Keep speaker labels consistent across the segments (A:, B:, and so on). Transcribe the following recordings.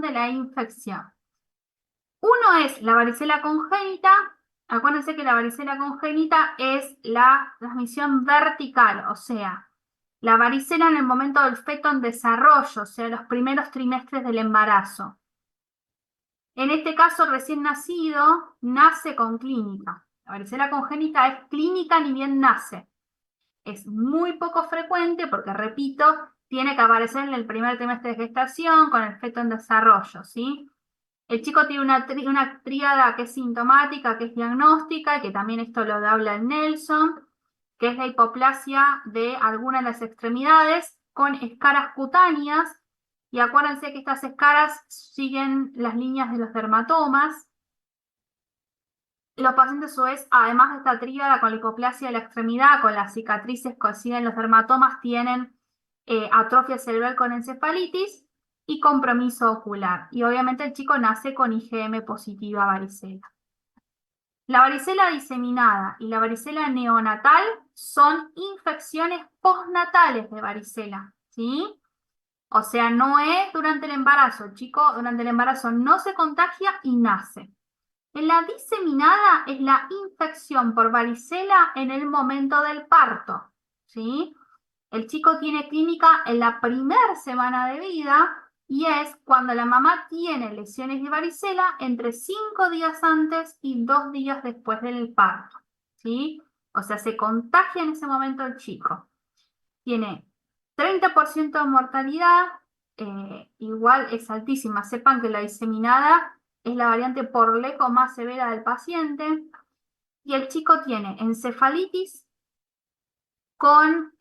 A: de la infección. Uno es la varicela congénita. Acuérdense que la varicela congénita es la transmisión vertical, o sea, la varicela en el momento del feto en desarrollo, o sea, los primeros trimestres del embarazo. En este caso, recién nacido, nace con clínica. La varicela congénita es clínica ni bien nace. Es muy poco frecuente porque, repito, tiene que aparecer en el primer trimestre de gestación con el feto en desarrollo, ¿sí? El chico tiene una tríada que es sintomática, que es diagnóstica, y que también esto lo habla el Nelson, que es la hipoplasia de alguna de las extremidades con escaras cutáneas. Y acuérdense que estas escaras siguen las líneas de los dermatomas. Los pacientes, a su vez, además de esta tríada con la hipoplasia de la extremidad, con las cicatrices que siguen los dermatomas, tienen atrofia cerebral con encefalitis y compromiso ocular. Y obviamente el chico nace con IgM positiva varicela. La varicela diseminada y la varicela neonatal son infecciones postnatales de varicela, ¿sí? O sea, no es durante el embarazo. El chico durante el embarazo no se contagia y nace. En la diseminada es la infección por varicela en el momento del parto, ¿sí? El chico tiene clínica en la primera semana de vida y es cuando la mamá tiene lesiones de varicela entre 5 días antes y 2 días después del parto, ¿sí? O sea, se contagia en ese momento el chico. Tiene 30% de mortalidad, igual es altísima. Sepan que la diseminada es la variante por lejos más severa del paciente. Y el chico tiene encefalitis con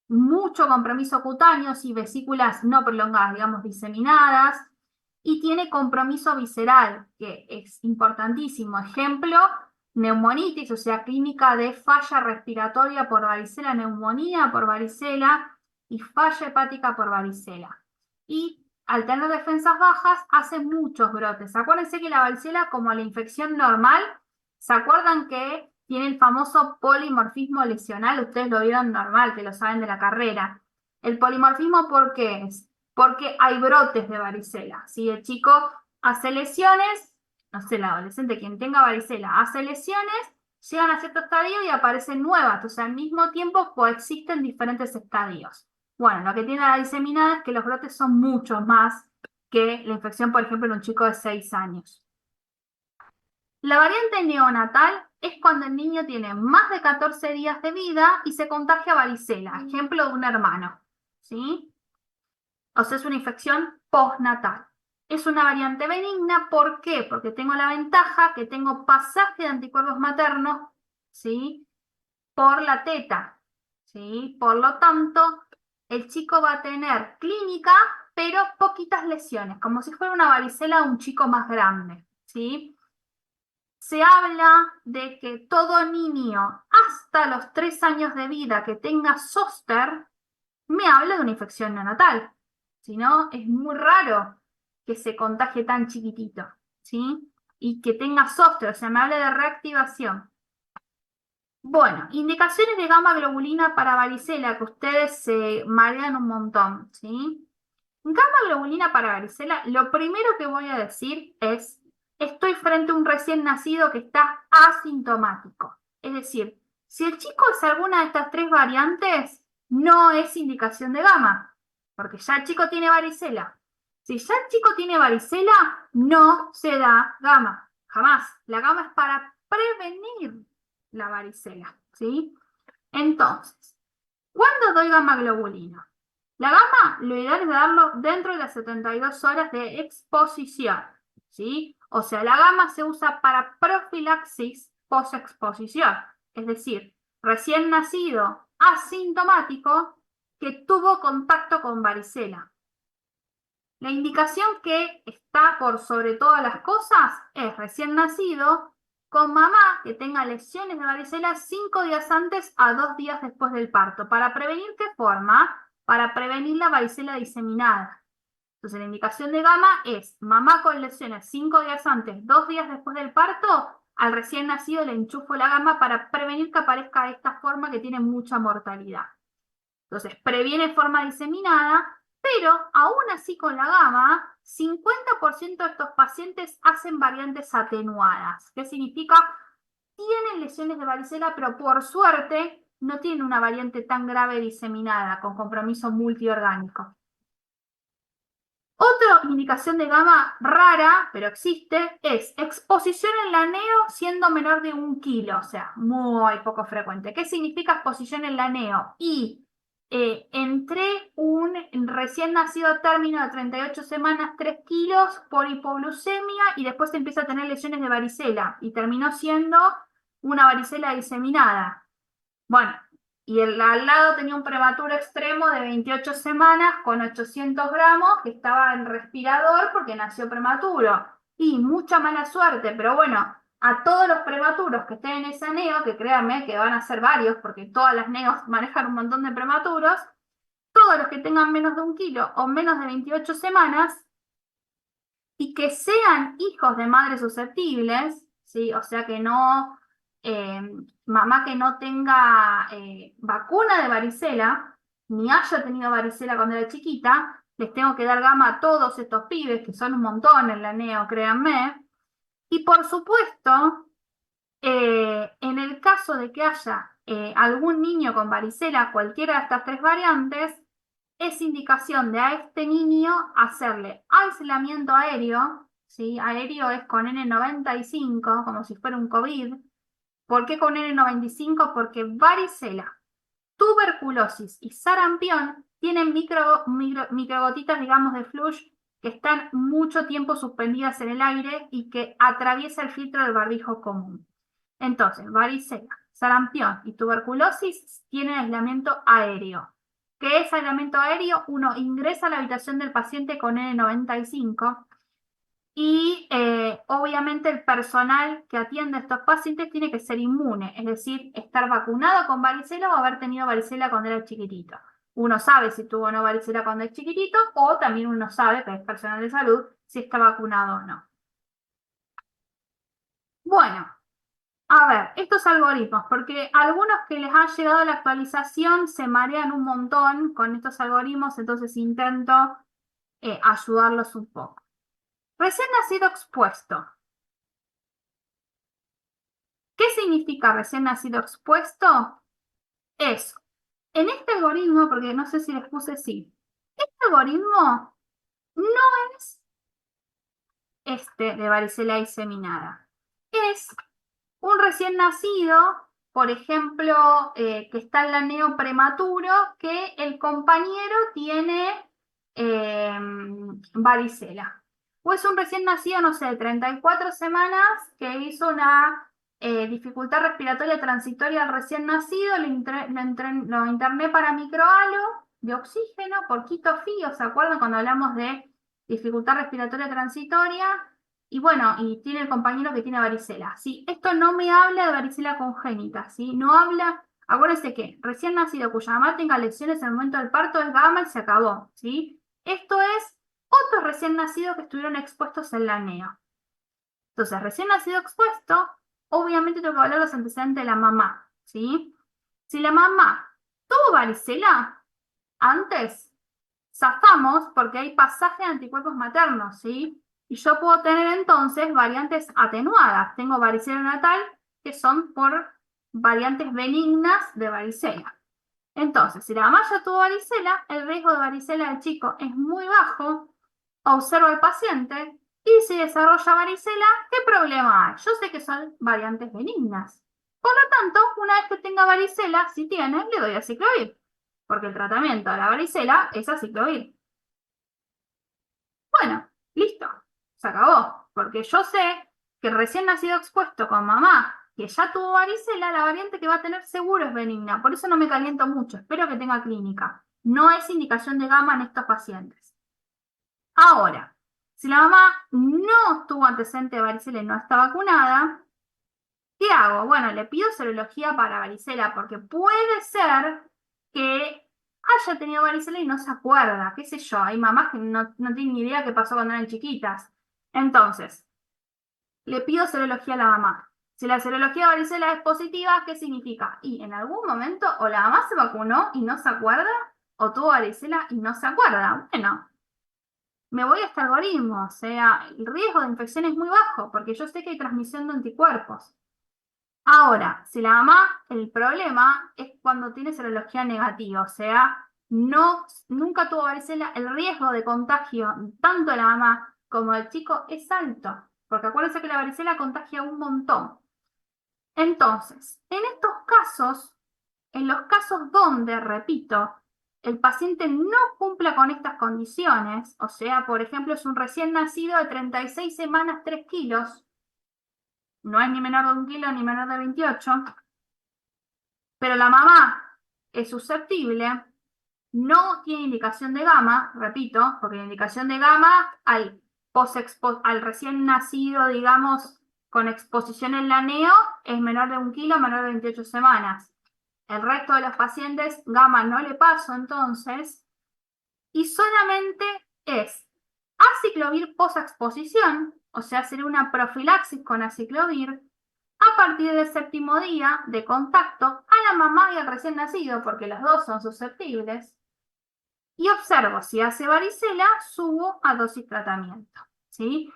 A: mucho compromiso cutáneo y vesículas no prolongadas, digamos, diseminadas. Y tiene compromiso visceral, que es importantísimo. Ejemplo, neumonitis, o sea, clínica de falla respiratoria por varicela, neumonía por varicela y falla hepática por varicela. Y al tener defensas bajas, hace muchos brotes. Acuérdense que la varicela, como la infección normal, ¿se acuerdan que tiene el famoso polimorfismo lesional? Ustedes lo vieron normal, que lo saben de la carrera. ¿El polimorfismo por qué es? Porque hay brotes de varicela. Si el chico hace lesiones, no sé, el adolescente, quien tenga varicela, hace lesiones, llegan a cierto estadio y aparecen nuevas. O sea, al mismo tiempo coexisten diferentes estadios. Bueno, lo que tiene la diseminada es que los brotes son mucho más que la infección, por ejemplo, en un chico de 6 años. La variante neonatal es cuando el niño tiene más de 14 días de vida y se contagia varicela. Ejemplo de un hermano, ¿sí? O sea, es una infección postnatal. Es una variante benigna, ¿por qué? Porque tengo la ventaja que tengo pasaje de anticuerpos maternos, ¿sí? Por la teta, ¿sí? Por lo tanto, el chico va a tener clínica, pero poquitas lesiones, como si fuera una varicela de un chico más grande, ¿sí? Se habla de que todo niño hasta los 3 años de vida que tenga zóster me habla de una infección neonatal. Si no, es muy raro que se contagie tan chiquitito, ¿sí? Y que tenga zóster, o sea, me habla de reactivación. Bueno, indicaciones de gamma globulina para varicela, que ustedes se marean un montón, ¿sí? Gamma globulina para varicela, lo primero que voy a decir es, estoy frente a un recién nacido que está asintomático. Es decir, si el chico es alguna de estas 3 variantes, no es indicación de gamma, porque ya el chico tiene varicela. Si ya el chico tiene varicela, no se da gamma, jamás. La gamma es para prevenir la varicela, ¿sí? Entonces, ¿cuándo doy gamma globulina? La gamma, lo ideal es darlo dentro de las 72 horas de exposición, ¿sí? O sea, la gamma se usa para profilaxis post-exposición, es decir, recién nacido asintomático que tuvo contacto con varicela. La indicación que está por sobre todas las cosas es recién nacido con mamá que tenga lesiones de varicela 5 días antes a 2 días después del parto. ¿Para prevenir qué forma? Para prevenir la varicela diseminada. Entonces la indicación de gamma es mamá con lesiones 5 días antes, 2 días después del parto, al recién nacido le enchufo la gamma para prevenir que aparezca esta forma que tiene mucha mortalidad. Entonces previene forma diseminada Pero aún así con la gama, 50% de estos pacientes hacen variantes atenuadas. ¿Qué significa? Tienen lesiones de varicela, pero por suerte no tienen una variante tan grave diseminada con compromiso multiorgánico. Otra indicación de gama rara, pero existe, es exposición en la neo siendo menor de 1 kilo, o sea, muy poco frecuente. ¿Qué significa exposición en la neo? Y entre un recién nacido a término de 38 semanas, 3 kilos por hipoglucemia y después empieza a tener lesiones de varicela y terminó siendo una varicela diseminada. Bueno, y el al lado tenía un prematuro extremo de 28 semanas con 800 gramos que estaba en respirador porque nació prematuro. Y mucha mala suerte, pero bueno, a todos los prematuros que estén en esa neo, que créanme que van a ser varios porque todas las neos manejan un montón de prematuros, todos los que tengan menos de 1 kilo o menos de 28 semanas y que sean hijos de madres susceptibles, ¿sí? O sea que no, eh, mamá que no tenga vacuna de varicela, ni haya tenido varicela cuando era chiquita, les tengo que dar gama a todos estos pibes, que son un montón en la neo, créanme. Y por supuesto, en el caso de que haya algún niño con varicela, cualquiera de estas 3 variantes, es indicación de a este niño hacerle aislamiento aéreo, ¿sí? Aéreo es con N95, como si fuera un COVID. ¿Por qué con N95? Porque varicela, tuberculosis y sarampión tienen microgotitas, digamos, de flush que están mucho tiempo suspendidas en el aire y que atraviesa el filtro del barbijo común. Entonces, varicela, sarampión y tuberculosis tienen aislamiento aéreo. ¿Qué es aislamiento aéreo? Uno ingresa a la habitación del paciente con N95 y obviamente el personal que atiende a estos pacientes tiene que ser inmune, es decir, estar vacunado con varicela o haber tenido varicela cuando era chiquitito. Uno sabe si tuvo o no varicela cuando es chiquitito o también uno sabe, que es personal de salud, si está vacunado o no. Bueno. A ver, estos algoritmos, porque algunos que les ha llegado la actualización se marean un montón con estos algoritmos, entonces intento ayudarlos un poco. Recién nacido expuesto. ¿Qué significa recién nacido expuesto? Es, en este algoritmo, porque no sé si les puse sí, este algoritmo no es este de varicela diseminada. Es un recién nacido, por ejemplo, que está en la neo prematuro, que el compañero tiene varicela. O es un recién nacido, no sé, de 34 semanas, que hizo una dificultad respiratoria transitoria al recién nacido, lo interné para microhalo de oxígeno por quito fío, ¿se acuerdan cuando hablamos de dificultad respiratoria transitoria? Y bueno, y tiene el compañero que tiene varicela, ¿sí? Esto no me habla de varicela congénita, ¿sí? No habla, acuérdense que recién nacido cuya mamá tenga lesiones en el momento del parto es gama y se acabó, ¿sí? Esto es otros recién nacidos que estuvieron expuestos en la neo. Entonces, recién nacido expuesto, obviamente tengo que hablar los antecedentes de la mamá, ¿sí? Si la mamá tuvo varicela antes, zafamos porque hay pasaje de anticuerpos maternos, ¿sí? Y yo puedo tener entonces variantes atenuadas. Tengo varicela natal, que son por variantes benignas de varicela. Entonces, si la mamá ya tuvo varicela, el riesgo de varicela del chico es muy bajo. Observo al paciente y si desarrolla varicela, ¿qué problema hay? Yo sé que son variantes benignas. Por lo tanto, una vez que tenga varicela, si tiene, le doy aciclovir, porque el tratamiento de la varicela es aciclovir. Bueno, listo, se acabó, porque yo sé que recién nacido expuesto con mamá que ya tuvo varicela, la variante que va a tener seguro es benigna, por eso no me caliento mucho, espero que tenga clínica. No es indicación de gama en estos pacientes. Ahora, si la mamá no tuvo antecedente de varicela y no está vacunada, ¿qué hago? Bueno, le pido serología para varicela, porque puede ser que haya tenido varicela y no se acuerda, qué sé yo, hay mamás que no tienen ni idea qué pasó cuando eran chiquitas. Entonces, le pido serología a la mamá. Si la serología de varicela es positiva, ¿qué significa? Y en algún momento o la mamá se vacunó y no se acuerda, o tuvo varicela y no se acuerda. Bueno, me voy a este algoritmo, o sea, el riesgo de infección es muy bajo porque yo sé que hay transmisión de anticuerpos. Ahora, si la mamá, el problema es cuando tiene serología negativa, o sea, nunca tuvo varicela, el riesgo de contagio tanto de la mamá como del chico es alto, porque acuérdense que la varicela contagia un montón. Entonces, en estos casos, en los casos donde, repito, el paciente no cumpla con estas condiciones, o sea, por ejemplo, es un recién nacido de 36 semanas, 3 kilos, no es ni menor de 1 kilo ni menor de 28, pero la mamá es susceptible, no tiene indicación de gama, repito, porque la indicación de gama al recién nacido, digamos, con exposición en la neo, es menor de 1 kilo, menor de 28 semanas. El resto de los pacientes, gama no le paso entonces, y solamente es aciclovir posexposición, o sea, hacer una profilaxis con aciclovir, a partir del 7º día de contacto a la mamá y al recién nacido, porque los dos son susceptibles, y observo si hace varicela, subo a dosis tratamiento, ¿sí?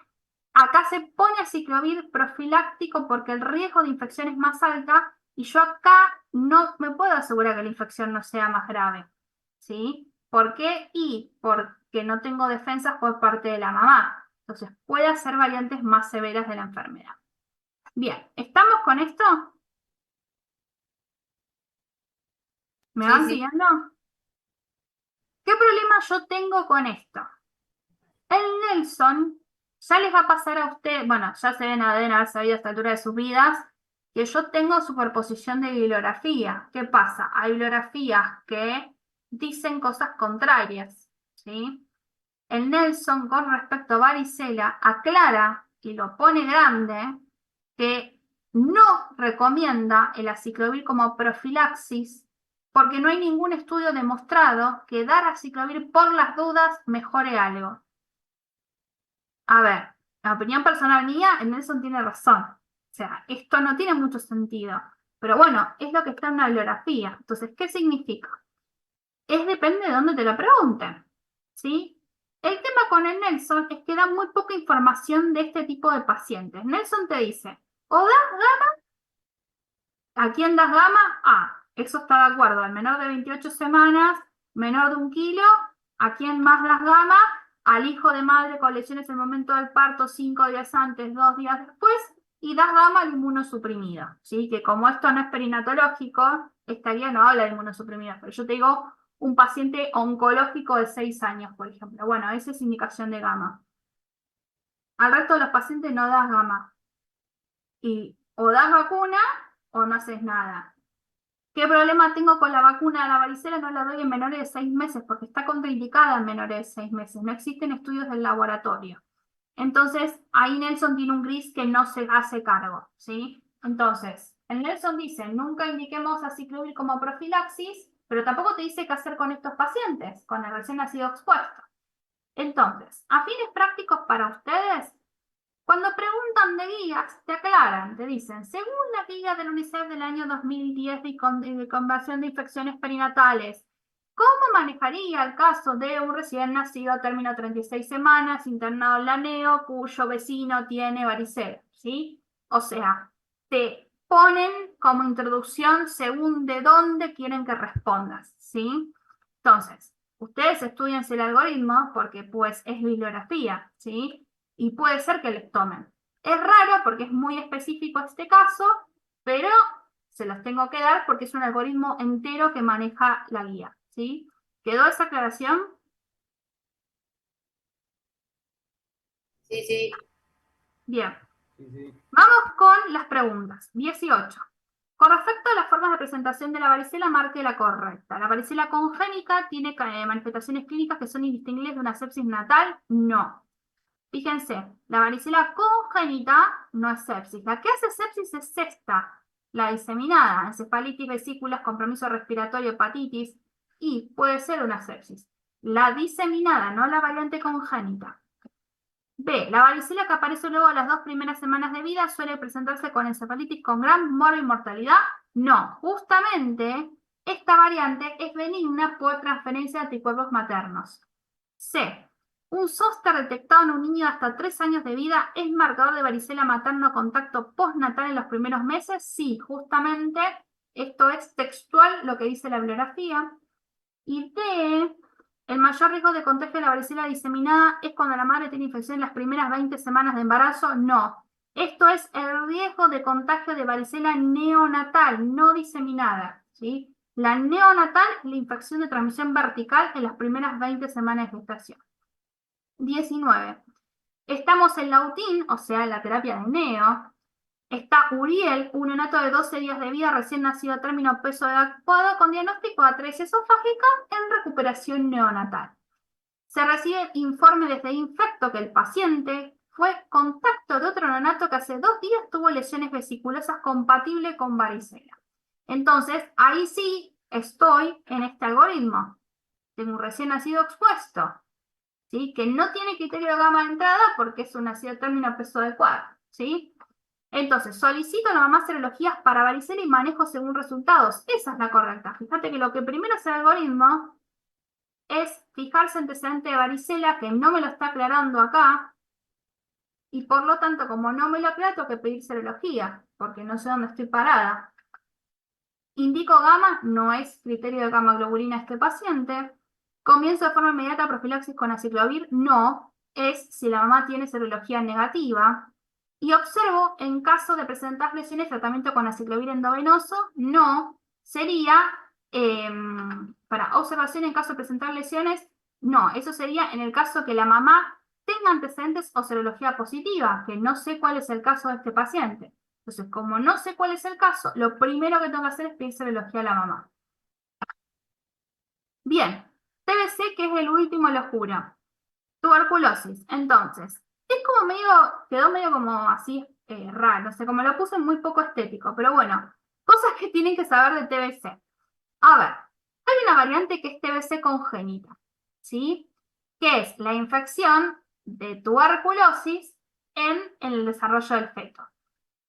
A: Acá se pone aciclovir profiláctico porque el riesgo de infección es más alta y yo acá no me puedo asegurar que la infección no sea más grave, ¿sí? ¿Por qué? Y porque no tengo defensas por parte de la mamá. Entonces puede hacer variantes más severas de la enfermedad. Bien, ¿estamos con esto? ¿Me
B: Sí,
A: van
B: sí.
A: siguiendo? ¿Qué problema yo tengo con esto? El Nelson ya les va a pasar a ustedes, bueno, ya se deben haber sabido a esta altura de sus vidas, que yo tengo superposición de bibliografía. ¿Qué pasa? Hay bibliografías que dicen cosas contrarias, ¿sí? El Nelson, con respecto a varicela, aclara y lo pone grande que no recomienda el aciclovir como profilaxis porque no hay ningún estudio demostrado que dar aciclovir por las dudas mejore algo. A ver, la opinión personal mía, el Nelson tiene razón. O sea, esto no tiene mucho sentido. Pero bueno, es lo que está en la bibliografía. Entonces, ¿qué significa? Depende de dónde te lo pregunten, ¿sí? El tema con el Nelson es que da muy poca información de este tipo de pacientes. Nelson te dice, o das gama, ¿a quién das gama? Eso está de acuerdo, al menor de 28 semanas, menor de 1 kilo, ¿a quién más das gama? Al hijo de madre con lesiones en el momento del parto, 5 días antes, 2 días después, y das gama al inmunosuprimido, ¿sí? Que como esto no es perinatológico, estaría no habla de inmunosuprimido, pero yo te digo un paciente oncológico de 6 años, por ejemplo. Bueno, esa es indicación de gama. Al resto de los pacientes no das gama. Y o das vacuna o no haces nada. ¿Qué problema tengo con la vacuna de la varicela? No la doy en menores de 6 meses porque está contraindicada en menores de 6 meses. No existen estudios del laboratorio. Entonces, ahí Nelson tiene un gris que no se hace cargo, ¿sí? Entonces, el Nelson dice, nunca indiquemos aciclovir como profilaxis, pero tampoco te dice qué hacer con estos pacientes, con el recién nacido expuesto. Entonces, a fines prácticos para ustedes, cuando preguntan de guías, te aclaran, te dicen, según la guía del UNICEF del año 2010 de conversión de infecciones perinatales, ¿cómo manejaría el caso de un recién nacido a término 36 semanas, internado en la neo, cuyo vecino tiene varicela? ¿Sí? O sea, te ponen como introducción según de dónde quieren que respondas, ¿sí? Entonces, ustedes estudian el algoritmo porque pues es bibliografía, ¿sí? Y puede ser que les tomen. Es raro porque es muy específico este caso, pero se los tengo que dar porque es un algoritmo entero que maneja la guía, ¿sí? ¿Quedó esa aclaración?
B: Sí, sí.
A: Bien.
B: Sí, sí.
A: Vamos con las preguntas. 18. Con respecto a las formas de presentación de la varicela, marque la correcta. ¿La varicela congénita tiene manifestaciones clínicas que son indistinguibles de una sepsis natal? No. Fíjense, la varicela congénita no es sepsis. La que hace sepsis es esta, la diseminada, encefalitis, vesículas, compromiso respiratorio, hepatitis, y puede ser una sepsis. La diseminada, no la variante congénita. B. La varicela que aparece luego de las 2 primeras semanas de vida suele presentarse con encefalitis con gran mortalidad. No, justamente Esta variante es benigna por transferencia de anticuerpos maternos. C. Un zóster detectado en un niño hasta 3 años de vida es marcador de varicela materno contacto postnatal en los primeros meses. Sí, justamente esto es textual lo que dice la bibliografía. Y D. El mayor riesgo de contagio de la varicela diseminada es cuando la madre tiene infección en las primeras 20 semanas de embarazo. No. Esto es el riesgo de contagio de varicela neonatal, no diseminada, ¿sí? La neonatal es la infección de transmisión vertical en las primeras 20 semanas de gestación. 19. Estamos en la UTIN, o sea, en la terapia de neo. Está Uriel, un neonato de 12 días de vida recién nacido a término peso adecuado con diagnóstico de atresia esofágica en recuperación neonatal. Se recibe informe desde Infecto que el paciente fue contacto de otro neonato que hace 2 días tuvo lesiones vesiculosas compatibles con varicela. Entonces, ahí sí estoy en este algoritmo. Tengo un recién nacido expuesto, ¿sí? Que no tiene criterio gamma de entrada porque es un nacido a término peso adecuado, ¿sí? Entonces, solicito a la mamá serologías para varicela y manejo según resultados. Esa es la correcta. Fíjate que lo que primero hace el algoritmo es fijarse antecedente de varicela, que no me lo está aclarando acá, y por lo tanto, como no me lo aclara, tengo que pedir serología, porque no sé dónde estoy parada. Indico gamma, no es criterio de gamma globulina este paciente. Comienzo de forma inmediata profilaxis con aciclovir, no, es si la mamá tiene serología negativa. Y observo, en caso de presentar lesiones, tratamiento con aciclovir endovenoso, no, sería, para observación en caso de presentar lesiones, no, eso sería en el caso que la mamá tenga antecedentes o serología positiva, que no sé cuál es el caso de este paciente. Entonces, como no sé cuál es el caso, lo primero que tengo que hacer es pedir serología a la mamá. Bien, TBC, que es el último, lo juro. Tuberculosis. Entonces, es como medio, quedó medio como así raro, o sea, como lo puse muy poco estético, pero bueno, cosas que tienen que saber de TBC. A ver, hay una variante que es TBC congénita, ¿sí? Que es la infección de tuberculosis en el desarrollo del feto.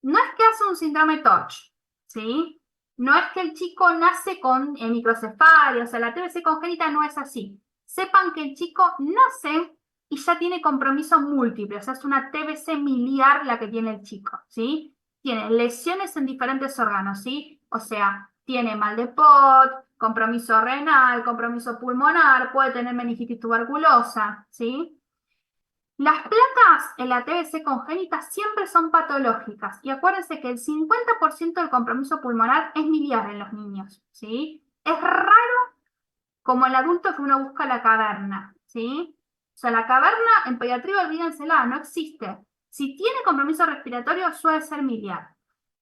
A: No es que hace un síndrome TORCH, ¿sí? No es que el chico nace con microcefalia, o sea, la TBC congénita no es así. Sepan que el chico nace y ya tiene compromiso múltiple, o sea, es una TBC miliar la que tiene el chico, ¿sí? Tiene lesiones en diferentes órganos, ¿sí? O sea, tiene mal de POT, compromiso renal, compromiso pulmonar, puede tener meningitis tuberculosa, ¿sí? Las placas en la TBC congénita siempre son patológicas y acuérdense que el 50% del compromiso pulmonar es miliar en los niños, ¿sí? Es raro como el adulto que uno busca la caverna, ¿sí? O sea, la caverna en pediatría, olvídensela, no existe. Si tiene compromiso respiratorio suele ser miliar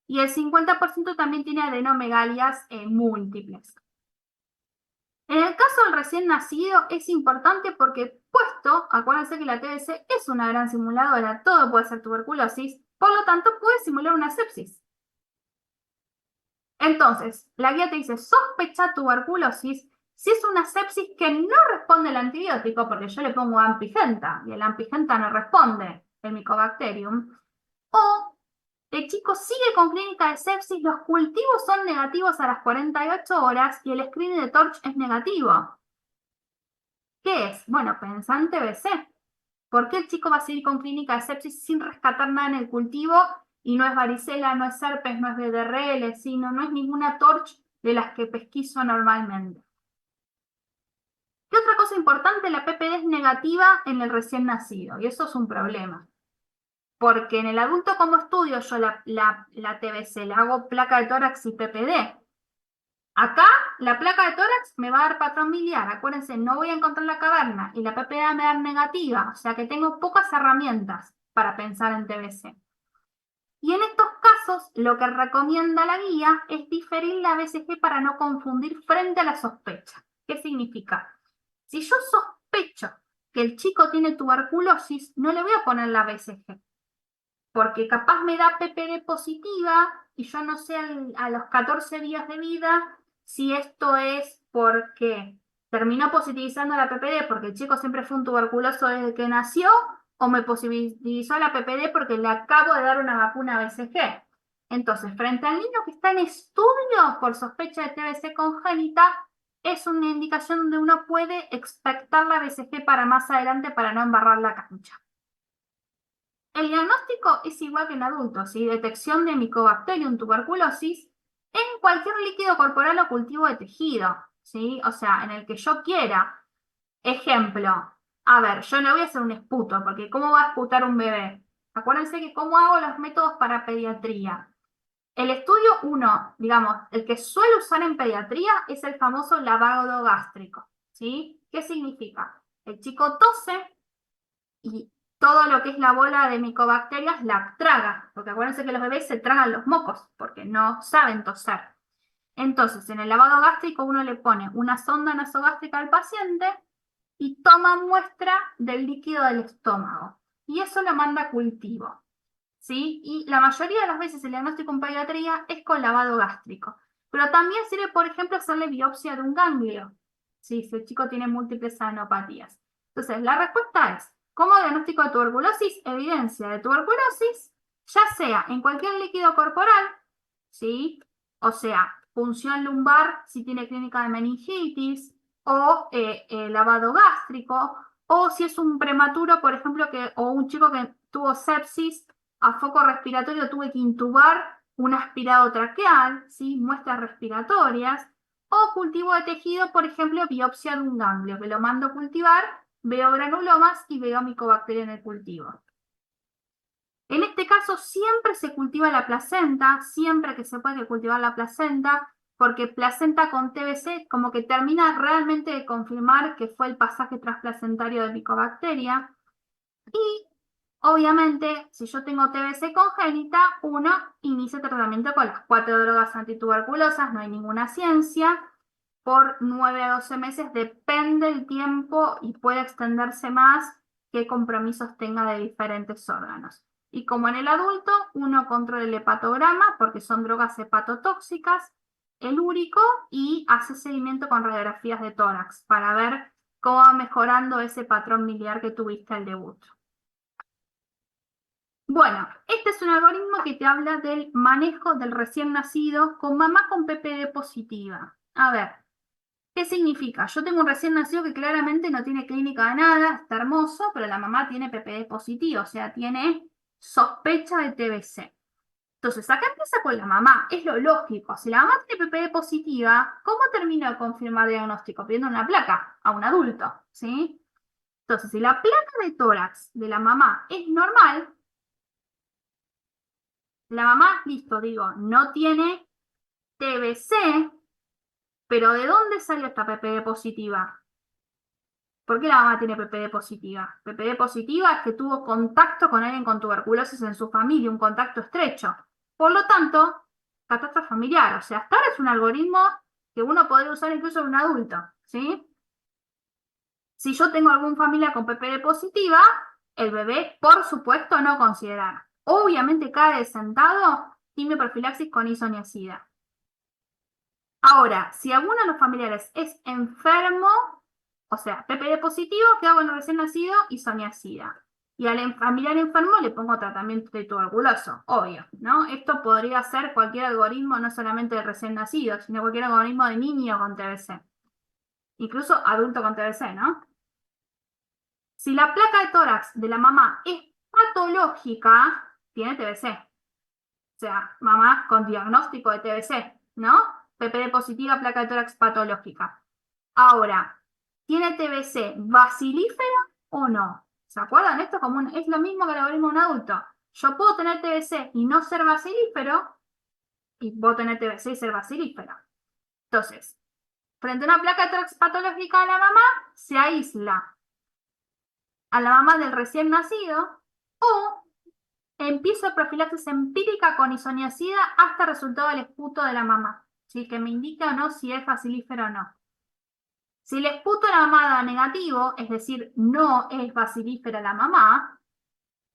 A: y el 50% también tiene adenomegalias múltiples. En el caso del recién nacido es importante porque puesto, acuérdense que la TBC es una gran simuladora, todo puede ser tuberculosis, por lo tanto puede simular una sepsis. Entonces, la guía te dice, sospecha tuberculosis si es una sepsis que no responde al antibiótico, porque yo le pongo ampigenta y el ampigenta no responde, el Mycobacterium, o el chico sigue con clínica de sepsis, los cultivos son negativos a las 48 horas y el screening de TORCH es negativo. ¿Qué es? Bueno, pensá en TBC. ¿Por qué el chico va a seguir con clínica de sepsis sin rescatar nada en el cultivo? Y no es varicela, no es herpes, no es BDRL, sino no es ninguna TORCH de las que pesquiso normalmente. ¿Qué otra cosa importante? La PPD es negativa en el recién nacido, y eso es un problema. Porque en el adulto como estudio yo la TBC, le hago placa de tórax y PPD. Acá la placa de tórax me va a dar patrón biliar, acuérdense, no voy a encontrar la caverna y la PPA me va a dar negativa, o sea que tengo pocas herramientas para pensar en TBC. Y en estos casos, lo que recomienda la guía es diferir la BCG para no confundir frente a la sospecha. ¿Qué significa? Si yo sospecho que el chico tiene tuberculosis, no le voy a poner la BCG, porque capaz me da PPD positiva y yo no sé a los 14 días de vida si esto es porque terminó positivizando la PPD porque el chico siempre fue un tuberculoso desde que nació o me positivizó la PPD porque le acabo de dar una vacuna BCG. Entonces, frente al niño que está en estudio por sospecha de TBC congénita, es una indicación donde uno puede expectar la BCG para más adelante para no embarrar la cancha. El diagnóstico es igual que en adultos, ¿sí? Detección de Mycobacterium tuberculosis en cualquier líquido corporal o cultivo de tejido, ¿sí? O sea, en el que yo quiera. Ejemplo, a ver, yo no voy a hacer un esputo, porque ¿cómo va a esputar un bebé? Acuérdense que cómo hago los métodos para pediatría. El estudio 1, digamos, el que suelo usar en pediatría es el famoso lavado gástrico, ¿sí? ¿Qué significa? El chico tose y todo lo que es la bola de micobacterias la traga, porque acuérdense que los bebés se tragan los mocos, porque no saben toser. Entonces, en el lavado gástrico uno le pone una sonda nasogástrica al paciente y toma muestra del líquido del estómago. Y eso lo manda a cultivo, ¿sí? Y la mayoría de las veces el diagnóstico en pediatría es con lavado gástrico. Pero también sirve, por ejemplo, hacerle biopsia de un ganglio, ¿sí? Si el chico tiene múltiples adenopatías. Entonces, la respuesta es, como diagnóstico de tuberculosis, evidencia de tuberculosis, ya sea en cualquier líquido corporal, ¿sí? O sea, punción lumbar si tiene clínica de meningitis, o lavado gástrico, o si es un prematuro, por ejemplo, o un chico que tuvo sepsis a foco respiratorio, tuve que intubar un aspirado traqueal, ¿sí? Muestras respiratorias, o cultivo de tejido, por ejemplo, biopsia de un ganglio, que lo mando a cultivar, veo granulomas y veo micobacteria en el cultivo. En este caso siempre se cultiva la placenta, siempre que se puede cultivar la placenta, porque placenta con TBC como que termina realmente de confirmar que fue el pasaje transplacentario de micobacteria. Y obviamente, si yo tengo TBC congénita, uno inicia tratamiento con las 4 drogas antituberculosas, no hay ninguna ciencia, por 9 a 12 meses, depende el tiempo y puede extenderse más qué compromisos tenga de diferentes órganos. Y como en el adulto, uno controla el hepatograma, porque son drogas hepatotóxicas, el úrico, y hace seguimiento con radiografías de tórax para ver cómo va mejorando ese patrón miliar que tuviste al debut. Bueno, este es un algoritmo que te habla del manejo del recién nacido con mamá con PPD positiva. A ver, ¿qué significa? Yo tengo un recién nacido que claramente no tiene clínica de nada, está hermoso, pero la mamá tiene PPD positivo, o sea, tiene sospecha de TBC. Entonces, acá empieza con la mamá, es lo lógico. Si la mamá tiene PPD positiva, ¿cómo termino de confirmar diagnóstico? Pidiendo una placa a un adulto, ¿sí? Entonces, si la placa de tórax de la mamá es normal, la mamá, listo, digo, no tiene TBC, pero ¿de dónde salió esta PPD positiva? ¿Por qué la mamá tiene PPD positiva? PPD positiva es que tuvo contacto con alguien con tuberculosis en su familia, un contacto estrecho. Por lo tanto, catástrofe familiar. O sea, hasta ahora es un algoritmo que uno podría usar incluso en un adulto, ¿sí? Si yo tengo algún familia con PPD positiva, el bebé, por supuesto, no considerar. Obviamente cae de sentado quimioprofilaxis con isoniazida. Ahora, si alguno de los familiares es enfermo, o sea, PPD positivo, ¿qué hago en el recién nacido? Isoniazida. Y al familiar enfermo le pongo tratamiento de tuberculoso, obvio, ¿no? Esto podría ser cualquier algoritmo, no solamente de recién nacido, sino cualquier algoritmo de niño con TBC. Incluso adulto con TBC, ¿no? Si la placa de tórax de la mamá es patológica, tiene TBC. O sea, mamá con diagnóstico de TBC, ¿no? PPD positiva, placa de tórax patológica. Ahora, ¿tiene TBC bacilífera o no? ¿Se acuerdan? Esto es lo mismo que el algoritmo de un adulto. Yo puedo tener TBC y no ser bacilífero, y puedo tener TBC y ser bacilífero. Entonces, frente a una placa de tórax patológica de la mamá, se aísla a la mamá del recién nacido o empiezo profilaxis empírica con isoniazida hasta el resultado del esputo de la mamá, ¿sí? Que me indica o no si es bacilífero o no. Si el esputo de la mamá da negativo, es decir, no es bacilífera la mamá,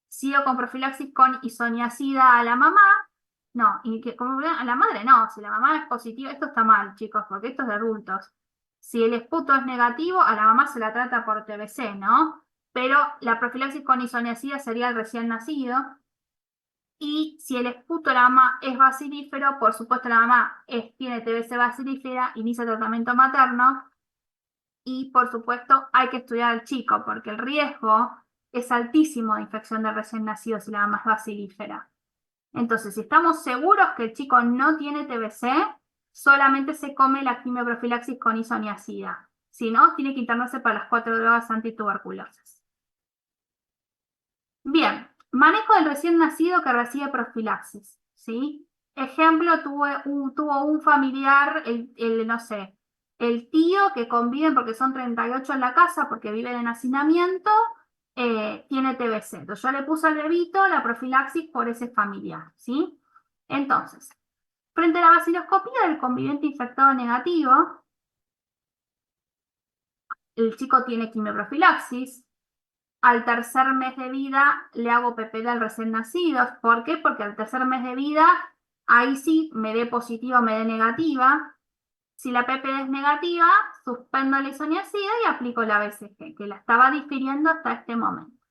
A: sigo con profilaxis con isoniazida a la mamá, no, y que como a la madre no, si la mamá es positiva, esto está mal, chicos, porque esto es de adultos. Si el esputo es negativo, a la mamá se la trata por TBC, ¿no? Pero la profilaxis con isoniazida sería el recién nacido. Y si el esputo de la mamá es bacilífero, por supuesto la mamá tiene TBC bacilífera, inicia tratamiento materno y por supuesto hay que estudiar al chico porque el riesgo es altísimo de infección de recién nacido si la mamá es bacilífera. Entonces, si estamos seguros que el chico no tiene TBC, solamente se come la quimioprofilaxis con isoniazida. Si no, tiene que internarse para las 4 drogas antituberculosas. Bien, manejo del recién nacido que recibe profilaxis, ¿sí? Ejemplo, tuvo un familiar, no sé, el tío que conviven porque son 38 en la casa, porque viven en hacinamiento, tiene TBC. Entonces yo le puse al bebito la profilaxis por ese familiar, ¿sí? Entonces, frente a la vaciloscopía del conviviente infectado negativo, el chico tiene quimioprofilaxis. Al tercer mes de vida le hago PPD al recién nacido. ¿Por qué? Porque al tercer mes de vida, ahí sí me dé positiva o me dé negativa. Si la PPD es negativa, suspendo la isoniazida y aplico la BCG, que la estaba difiriendo hasta este momento.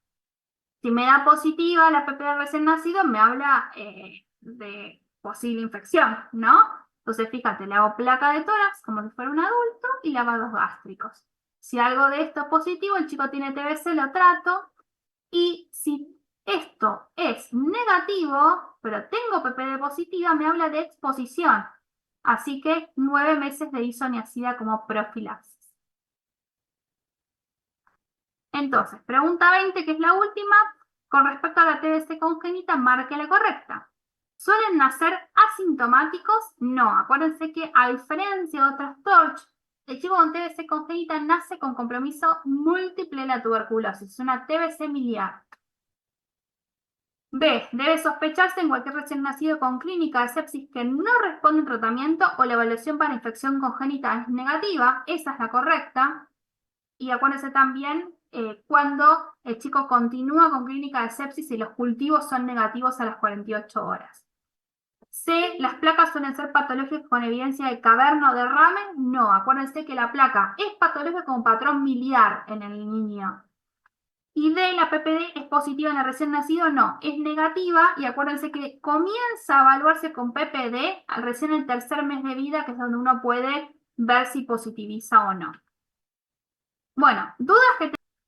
A: Si me da positiva la PPD del recién nacido, me habla de posible infección, ¿no? Entonces, fíjate, le hago placa de tórax como si fuera un adulto y lavados gástricos. Si algo de esto es positivo, el chico tiene TBC, lo trato. Y si esto es negativo, pero tengo PPD positiva, me habla de exposición. Así que 9 meses de isoniazida como profilaxis. Entonces, pregunta 20, que es la última, con respecto a la TBC congénita, marque la correcta. ¿Suelen nacer asintomáticos? No, acuérdense que a diferencia de otras TORCH, el chico con TBC congénita nace con compromiso múltiple de la tuberculosis, es una TBC miliar. B. Debe sospecharse en cualquier recién nacido con clínica de sepsis que no responde al tratamiento o la evaluación para infección congénita es negativa. Esa es la correcta. Y acuérdense también cuando el chico continúa con clínica de sepsis y los cultivos son negativos a las 48 horas. C. ¿Las placas suelen ser patológicas con evidencia de caverna o derrame? No. Acuérdense que la placa es patológica con patrón miliar en el niño. Y D, la PPD es positiva en el recién nacido, no, es negativa y acuérdense que comienza a evaluarse con PPD al recién el tercer mes de vida, que es donde uno puede ver si positiviza o no. Bueno, dudas que